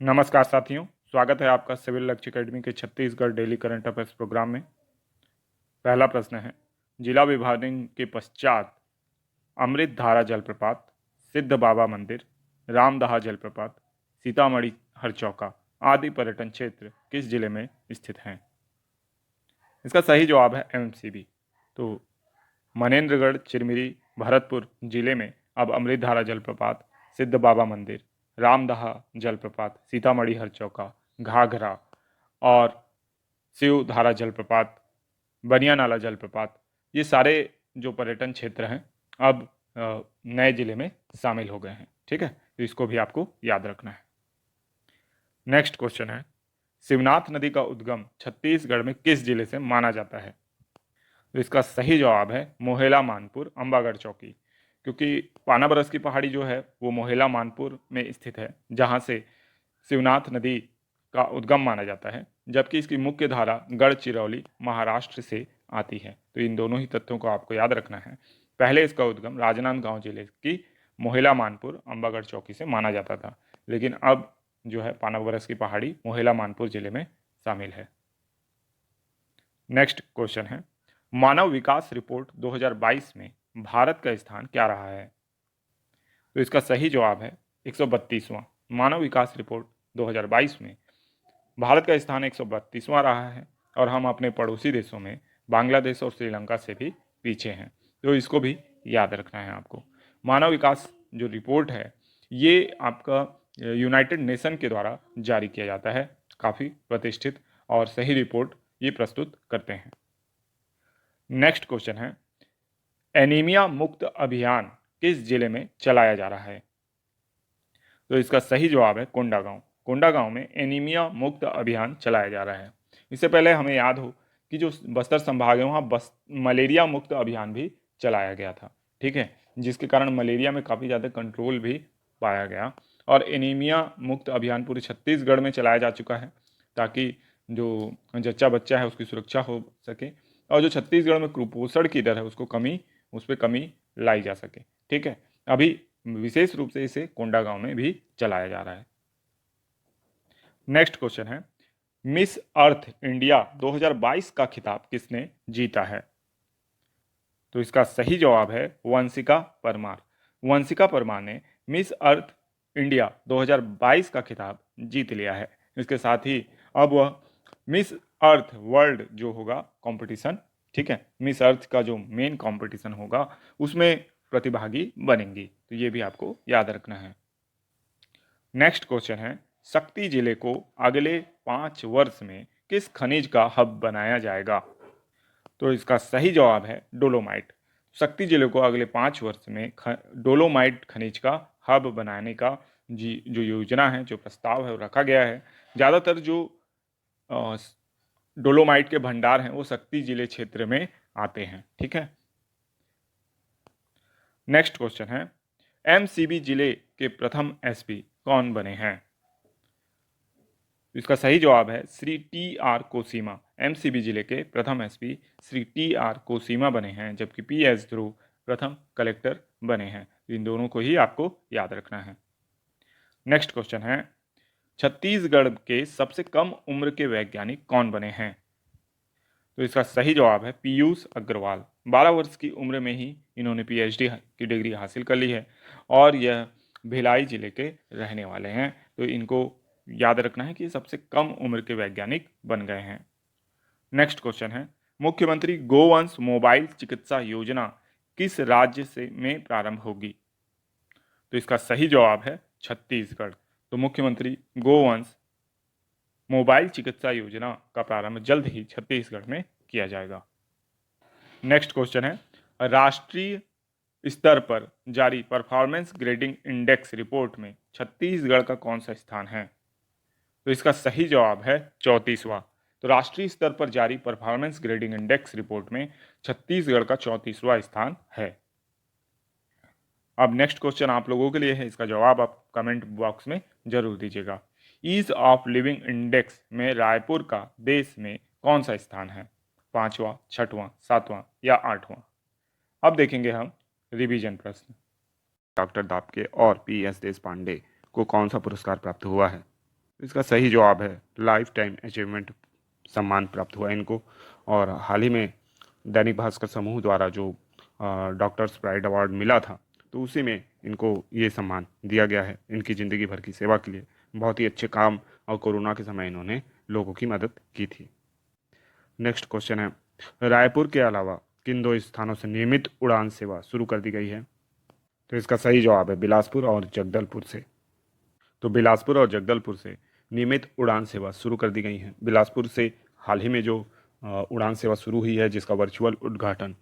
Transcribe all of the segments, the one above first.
नमस्कार साथियों, स्वागत है आपका सिविल लक्ष्य अकेडमी के Chhattisgarh daily current affairs program में। पहला प्रश्न है, जिला विभाजन के पश्चात अमृत धारा जलप्रपात, सिद्ध बाबा मंदिर, रामदहा जलप्रपात, सीतामढ़ी हरचौका आदि पर्यटन क्षेत्र किस जिले में स्थित हैं? इसका सही जवाब है एमसीबी। तो मनेन्द्रगढ़, चिरमिरी, भरतपुर जिले में अब अमृत धारा जलप्रपात, सिद्ध बाबा मंदिर, रामदहा जलप्रपात, सीतामढ़ी हरचौका, घाघरा और शिव धारा जलप्रपात, बनिया नाला जलप्रपात, ये सारे जो पर्यटन क्षेत्र हैं अब नए जिले में शामिल हो गए हैं। ठीक है, तो इसको भी आपको याद रखना है। नेक्स्ट क्वेश्चन है, शिवनाथ नदी का उद्गम छत्तीसगढ़ में किस जिले से माना जाता है? तो इसका सही जवाब है मोहेला मानपुर अंबागढ़ चौकी, क्योंकि पानाबरस की पहाड़ी जो है वो मोहेला मानपुर में स्थित है, जहाँ से शिवनाथ नदी का उद्गम माना जाता है, जबकि इसकी मुख्य धारा गढ़चिरौली महाराष्ट्र से आती है। तो इन दोनों ही तथ्यों को आपको याद रखना है। पहले इसका उद्गम राजनांदगांव जिले की मोहेला मानपुर अंबागढ़ चौकी से माना जाता था, लेकिन अब जो है पानाबरस की पहाड़ी मोहेला मानपुर जिले में शामिल है। नेक्स्ट क्वेश्चन है, मानव विकास रिपोर्ट 2022 में भारत का स्थान क्या रहा है? तो इसका सही जवाब है 132वां। मानव विकास रिपोर्ट 2022 में भारत का स्थान 132वां रहा है और हम अपने पड़ोसी देशों में बांग्लादेश और श्रीलंका से भी पीछे हैं। तो इसको भी याद रखना है आपको। मानव विकास जो रिपोर्ट है ये आपका यूनाइटेड नेशन के द्वारा जारी किया जाता है। काफ़ी प्रतिष्ठित और सही रिपोर्ट ये प्रस्तुत करते हैं। नेक्स्ट क्वेश्चन है, एनीमिया मुक्त अभियान किस जिले में चलाया जा रहा है? तो इसका सही जवाब है कोंडागांव। कोंडागांव में एनीमिया मुक्त अभियान चलाया जा रहा है। इससे पहले हमें याद हो कि जो बस्तर संभाग है वहाँ मलेरिया मुक्त अभियान भी चलाया गया था। ठीक है, जिसके कारण मलेरिया में काफ़ी ज़्यादा कंट्रोल भी पाया गया और एनीमिया मुक्त अभियान पूरे छत्तीसगढ़ में चलाया जा चुका है, ताकि जो जच्चा बच्चा है उसकी सुरक्षा हो सके और जो छत्तीसगढ़ में कुपोषण की दर है उस पर कमी लाई जा सके। ठीक है, अभी विशेष रूप से इसे कोंडागांव में भी चलाया जा रहा है। नेक्स्ट क्वेश्चन है, मिस अर्थ इंडिया 2022 का खिताब किसने जीता है? तो इसका सही जवाब है वंशिका परमार। वंशिका परमार ने मिस अर्थ इंडिया 2022 का खिताब जीत लिया है। इसके साथ ही अब वह मिस अर्थ वर्ल्ड जो होगा कंपटीशन, ठीक है, मिस अर्थ का जो मेन कंपटीशन होगा उसमें प्रतिभागी बनेंगी। तो ये भी आपको याद रखना है। नेक्स्ट क्वेश्चन है, शक्ति जिले को अगले 5 वर्ष में किस खनिज का हब बनाया जाएगा? तो इसका सही जवाब है डोलोमाइट। शक्ति जिले को अगले 5 वर्ष में डोलोमाइट खनिज का हब बनाने का जो योजना है, जो प्रस्ताव है वो रखा गया है। ज़्यादातर जो डोलोमाइट के भंडार हैं वो शक्ति जिले क्षेत्र में आते हैं। ठीक है, नेक्स्ट क्वेश्चन है, एमसीबी जिले के प्रथम एसपी कौन बने हैं? इसका सही जवाब है श्री टी.आर. कोसीमा। एमसीबी जिले के प्रथम एसपी श्री टी.आर. कोसीमा बने हैं, जबकि पी.एस. ध्रुव प्रथम कलेक्टर बने हैं। इन दोनों को ही आपको याद रखना है। नेक्स्ट क्वेश्चन है, छत्तीसगढ़ के सबसे कम उम्र के वैज्ञानिक कौन बने हैं? तो इसका सही जवाब है पीयूष अग्रवाल। 12 वर्ष की उम्र में ही इन्होंने पीएचडी की डिग्री हासिल कर ली है और यह भिलाई जिले के रहने वाले हैं। तो इनको याद रखना है कि सबसे कम उम्र के वैज्ञानिक बन गए हैं। नेक्स्ट क्वेश्चन है, मुख्यमंत्री गोवंश मोबाइल चिकित्सा योजना किस राज्य से में प्रारंभ होगी? तो इसका सही जवाब है छत्तीसगढ़। तो मुख्यमंत्री गोवंश मोबाइल चिकित्सा योजना का प्रारंभ जल्द ही छत्तीसगढ़ में किया जाएगा। नेक्स्ट क्वेश्चन है, राष्ट्रीय स्तर पर जारी परफॉर्मेंस ग्रेडिंग इंडेक्स रिपोर्ट में छत्तीसगढ़ का कौन सा स्थान है? तो इसका सही जवाब है 34वां। तो राष्ट्रीय स्तर पर जारी परफॉर्मेंस ग्रेडिंग इंडेक्स रिपोर्ट में छत्तीसगढ़ का 34वां स्थान है। अब नेक्स्ट क्वेश्चन आप लोगों के लिए है, इसका जवाब आप कमेंट बॉक्स में जरूर दीजिएगा। ईज ऑफ लिविंग इंडेक्स में रायपुर का देश में कौन सा स्थान है? 5वां, 6वां, 7वां या 8वां? अब देखेंगे हम रिवीजन प्रश्न। डॉक्टर दापके और पी.एस. देशपांडे को कौन सा पुरस्कार प्राप्त हुआ है? इसका सही जवाब है लाइफ टाइम अचीवमेंट सम्मान प्राप्त हुआ इनको। और हाल ही में दैनिक भास्कर समूह द्वारा जो डॉक्टर्स प्राइड अवार्ड मिला था, तो उसी में इनको ये सम्मान दिया गया है इनकी ज़िंदगी भर की सेवा के लिए। बहुत ही अच्छे काम और कोरोना के समय इन्होंने लोगों की मदद की थी। नेक्स्ट क्वेश्चन है, रायपुर के अलावा किन दो स्थानों से नियमित उड़ान सेवा शुरू कर दी गई है? तो इसका सही जवाब है बिलासपुर और जगदलपुर से। तो बिलासपुर और जगदलपुर से नियमित उड़ान सेवा शुरू कर दी गई है। बिलासपुर से हाल ही में जो उड़ान सेवा शुरू हुई है, जिसका वर्चुअल उद्घाटन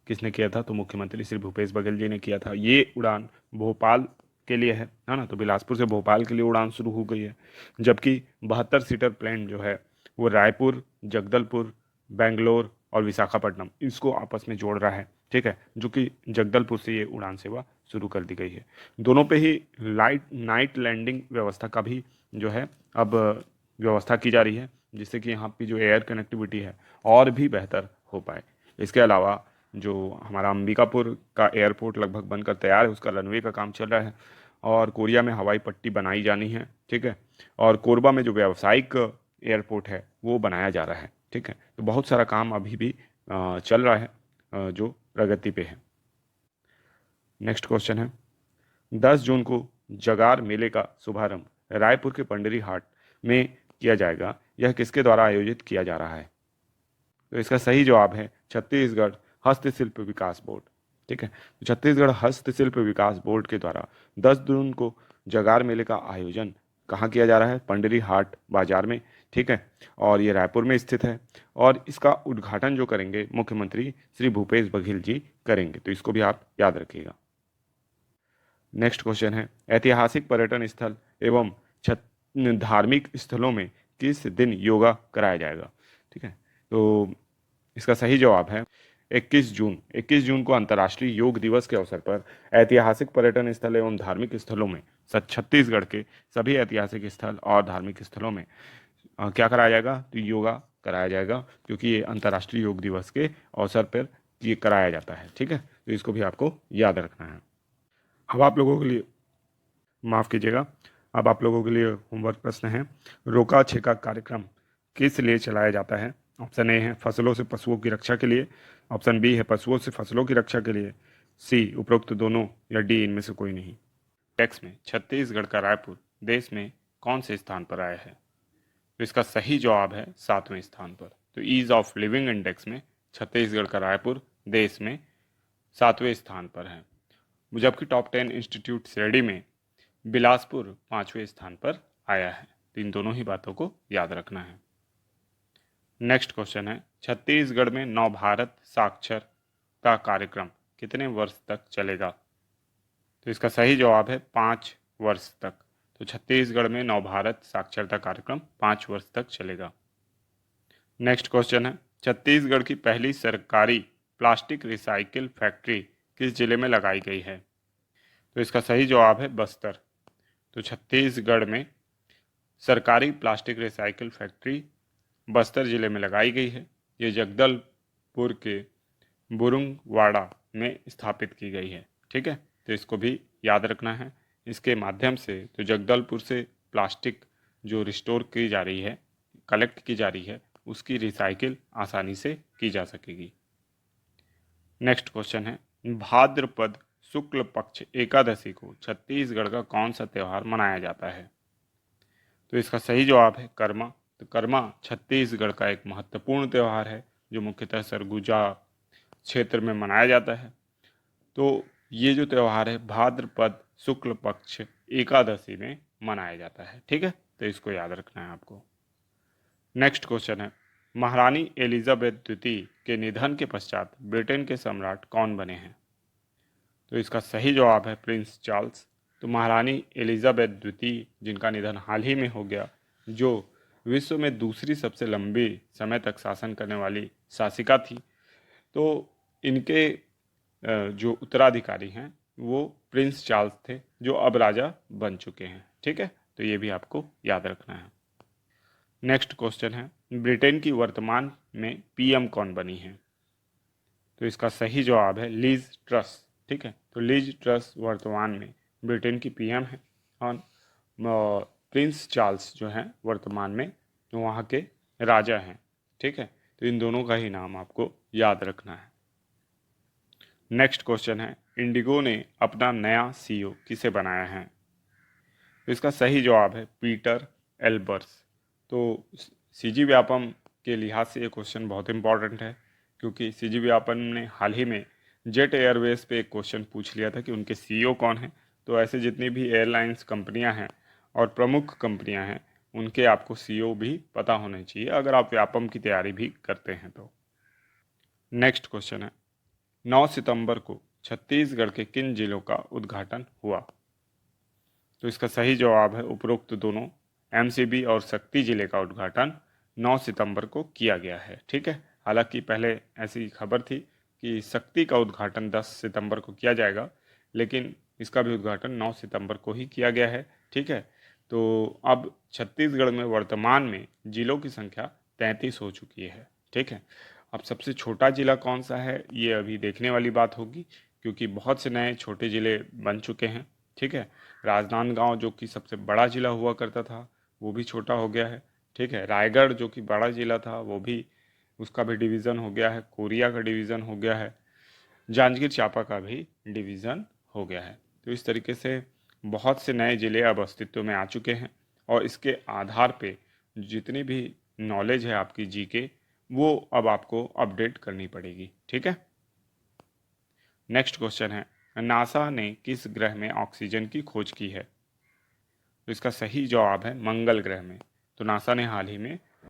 किसने किया था? तो मुख्यमंत्री श्री भूपेश बघेल जी ने किया था। ये उड़ान भोपाल के लिए है ना। तो बिलासपुर से भोपाल के लिए उड़ान शुरू हो गई है, जबकि 72 सीटर प्लेन जो है वो रायपुर, जगदलपुर, बेंगलोर और विशाखापट्टनम इसको आपस में जोड़ रहा है, ठीक है, जो कि जगदलपुर से ये उड़ान सेवा शुरू कर दी गई है। दोनों पे ही लाइट नाइट लैंडिंग व्यवस्था का भी जो है अब व्यवस्था की जा रही है, जिससे कि यहाँ की जो एयर कनेक्टिविटी है और भी बेहतर हो पाए। इसके अलावा जो हमारा अंबिकापुर का एयरपोर्ट लगभग बनकर तैयार है, उसका रनवे का काम चल रहा है और कोरिया में हवाई पट्टी बनाई जानी है, ठीक है। और कोरबा में जो व्यावसायिक एयरपोर्ट है वो बनाया जा रहा है, ठीक है। तो बहुत सारा काम अभी भी चल रहा है जो प्रगति पे है। नेक्स्ट क्वेश्चन है, 10 जून को जगार मेले का शुभारंभ रायपुर के पंडरी हाट में किया जाएगा। यह किसके द्वारा आयोजित किया जा रहा है? तो इसका सही जवाब है छत्तीसगढ़ हस्तशिल्प विकास बोर्ड, ठीक है। तो छत्तीसगढ़ हस्तशिल्प विकास बोर्ड के द्वारा 10 जून को जगार मेले का आयोजन कहाँ किया जा रहा है? पंडरी हाट बाजार में, ठीक है। और ये रायपुर में स्थित है और इसका उद्घाटन जो करेंगे मुख्यमंत्री श्री भूपेश बघेल जी करेंगे। तो इसको भी आप याद रखिएगा। नेक्स्ट क्वेश्चन है, ऐतिहासिक पर्यटन स्थल एवं धार्मिक स्थलों में किस दिन योगा कराया जाएगा? ठीक है, तो इसका सही जवाब है 21 जून। 21 जून को अंतर्राष्ट्रीय योग दिवस के अवसर पर ऐतिहासिक पर्यटन स्थल एवं धार्मिक स्थलों में छत्तीसगढ़ के सभी ऐतिहासिक स्थल और धार्मिक स्थलों में क्या कराया जाएगा? तो योगा कराया जाएगा, क्योंकि ये अंतर्राष्ट्रीय योग दिवस के अवसर पर ये कराया जाता है, ठीक है। तो इसको भी आपको याद रखना है। अब आप लोगों के लिए, माफ़ कीजिएगा, अब आप लोगों के लिए होमवर्क प्रश्न है। रोका छेका कार्यक्रम किस लिए चलाया जाता है? ऑप्शन ए है फसलों से पशुओं की रक्षा के लिए, ऑप्शन बी है पशुओं से फसलों की रक्षा के लिए, सी उपरोक्त दोनों, या डी इनमें से कोई नहीं। टैक्स में छत्तीसगढ़ का रायपुर देश में कौन से स्थान पर आया है? तो इसका सही जवाब है 7वें स्थान पर। तो ईज ऑफ लिविंग इंडेक्स में छत्तीसगढ़ का रायपुर देश में 7वें स्थान पर है, जबकि टॉप 10 इंस्टीट्यूट श्रेणी में बिलासपुर 5वें स्थान पर आया है। तो इन दोनों ही बातों को याद रखना है। नेक्स्ट क्वेश्चन है, छत्तीसगढ़ में नवभारत साक्षरता कार्यक्रम कितने वर्ष तक चलेगा? तो इसका सही जवाब है 5 वर्ष तक। तो छत्तीसगढ़ में नवभारत साक्षरता कार्यक्रम 5 वर्ष तक चलेगा। नेक्स्ट क्वेश्चन है, छत्तीसगढ़ की पहली सरकारी प्लास्टिक रिसाइकिल फैक्ट्री किस जिले में लगाई गई है? तो इसका सही जवाब है बस्तर। तो छत्तीसगढ़ में सरकारी प्लास्टिक रिसाइकिल फैक्ट्री बस्तर जिले में लगाई गई है। ये जगदलपुर के बुरुंगवाड़ा में स्थापित की गई है, ठीक है। तो इसको भी याद रखना है। इसके माध्यम से तो जगदलपुर से प्लास्टिक जो रिस्टोर की जा रही है, कलेक्ट की जा रही है, उसकी रिसाइकिल आसानी से की जा सकेगी। नेक्स्ट क्वेश्चन है, भाद्रपद शुक्ल पक्ष एकादशी को छत्तीसगढ़ का कौन सा त्यौहार मनाया जाता है? तो इसका सही जवाब है कर्मा। तो कर्मा छत्तीसगढ़ का एक महत्वपूर्ण त्यौहार है जो मुख्यतः सरगुजा क्षेत्र में मनाया जाता है। तो ये जो त्यौहार है भाद्रपद शुक्ल पक्ष एकादशी में मनाया जाता है, ठीक है। तो इसको याद रखना है आपको। नेक्स्ट क्वेश्चन है, महारानी एलिजाबेथ द्वितीय के निधन के पश्चात ब्रिटेन के सम्राट कौन बने हैं? तो इसका सही जवाब है प्रिंस चार्ल्स। तो महारानी एलिजाबेथ द्वितीय, जिनका निधन हाल ही में हो गया, जो विश्व में दूसरी सबसे लंबे समय तक शासन करने वाली शासिका थी, तो इनके जो उत्तराधिकारी हैं वो प्रिंस चार्ल्स थे, जो अब राजा बन चुके हैं, ठीक है। तो ये भी आपको याद रखना है। नेक्स्ट क्वेश्चन है, ब्रिटेन की वर्तमान में पीएम कौन बनी है? तो इसका सही जवाब है लीज ट्रस, ठीक है। तो लीज ट्रस वर्तमान में ब्रिटेन की पीएम है और प्रिंस चार्ल्स जो हैं वर्तमान में वहाँ के राजा हैं। ठीक है, तो इन दोनों का ही नाम आपको याद रखना है। नेक्स्ट क्वेश्चन है, इंडिगो ने अपना नया सीईओ किसे बनाया है? तो इसका सही जवाब है पीटर एल्बर्स। तो सीजी व्यापम के लिहाज से ये क्वेश्चन बहुत इंपॉर्टेंट है, क्योंकि सीजी व्यापम ने हाल ही में जेट एयरवेज पे एक क्वेश्चन पूछ लिया था कि उनके सीईओ कौन हैं। तो ऐसे जितनी भी एयरलाइंस कंपनियां हैं और प्रमुख कंपनियां हैं, उनके आपको सीईओ भी पता होने चाहिए अगर आप व्यापम की तैयारी भी करते हैं तो। नेक्स्ट क्वेश्चन है, 9 सितंबर को छत्तीसगढ़ के किन जिलों का उद्घाटन हुआ? तो इसका सही जवाब है उपरोक्त दोनों एमसीबी और शक्ति जिले का उद्घाटन 9 सितंबर को किया गया है। ठीक है, हालांकि पहले ऐसी खबर थी कि शक्ति का उद्घाटन 10 सितंबर को किया जाएगा, लेकिन इसका भी उद्घाटन 9 सितंबर को ही किया गया है। ठीक है, तो अब छत्तीसगढ़ में वर्तमान में जिलों की संख्या 33 हो चुकी है। ठीक है, अब सबसे छोटा जिला कौन सा है ये अभी देखने वाली बात होगी, क्योंकि बहुत से नए छोटे ज़िले बन चुके हैं। ठीक है, राजनांदगांव जो कि सबसे बड़ा ज़िला हुआ करता था वो भी छोटा हो गया है। ठीक है, रायगढ़ जो कि बड़ा ज़िला था वो भी, उसका भी डिवीज़न हो गया है, कोरिया का डिवीज़न हो गया है, जांजगीर चांपा का भी डिवीज़न हो गया है। तो इस तरीके से बहुत से नए ज़िले अब अस्तित्व में आ चुके हैं, और इसके आधार पे जितनी भी नॉलेज है आपकी जीके वो अब आपको अपडेट करनी पड़ेगी। ठीक है, नेक्स्ट क्वेश्चन है, नासा ने किस ग्रह में ऑक्सीजन की खोज की है? तो इसका सही जवाब है मंगल ग्रह में। तो नासा ने हाल ही में